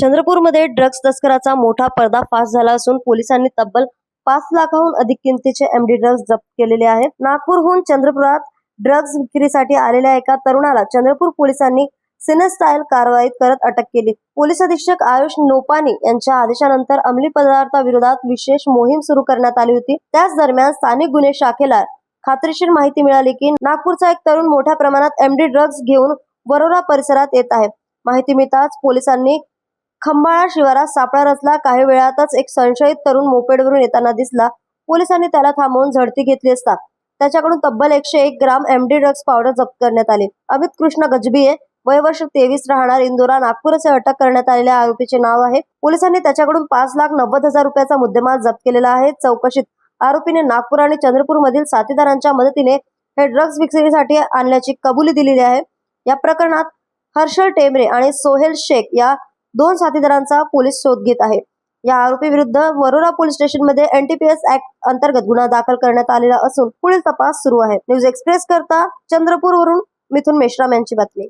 चंद्रपूरमध्ये ड्रग्ज तस्कराचा मोठा पर्दाफाश झाला असून पोलिसांनी तब्बल 5 लाखाहून अधिक किमतीचे एमडी ड्रग्ज जप्त केलेले आहेत. नागपूरहून चंद्रपुरात ड्रग्ज विक्रीसाठी आलेल्या एका तरुणाला चंद्रपूर पोलिसांनी सिने स्टाईल कारवाईत करत अटक केली. पोलीस अधीक्षक आयुष नोपानी यांच्या आदेशानंतर अंमली पदार्थाविरोधात विशेष मोहीम सुरू करण्यात आली होती. त्याच दरम्यान स्थानिक गुन्हे शाखेला खात्रीशीर माहिती मिळाली की नागपूरचा एक तरुण मोठ्या प्रमाणात एमडी ड्रग्ज घेऊन वरोरा परिसरात येत आहे. माहिती मिळताच पोलिसांनी खंबाळा शिवारात सापळा रचला. काही वेळातच एक संशयित तरुण मोपेडवरून येताना दिसला. पोलिसांनी त्याला थांबवून झडती घेतली असता त्याच्याकडून तब्बल 101 ग्राम एमडी ड्रग्ज पावडर जप्त करण्यात आली. अमित कृष्ण गजबिये, वय वर्ष 23, राहणार इंदोरा, नागपूर असे अटक करण्यात आलेल्या आरोपीचे नाव आहे. पोलिसांनी त्याच्याकडून 5,90,000 रुपयाचा मुद्देमाल जप्त केलेला आहे. चौकशीत आरोपीने नागपूर आणि चंद्रपूर मधील साथीदारांच्या मदतीने हे ड्रग्ज विक्रीसाठी आणल्याची कबुली दिलेली आहे. या प्रकरणात हर्षल टेमरे आणि सोहेल शेख या 2 साथीदारांचा पोलीस शोध घेत आहे. या आरोपी विरुद्ध वरोरा पोलीस स्टेशन मध्ये एनडीपीएस ऍक्ट अंतर्गत गुन्हा दाखल करण्यात आलेला असून पुढील तपास सुरू आहे. न्यूज एक्सप्रेस करता चंद्रपूरवरून मिथुन मेश्राम यांची बातमी.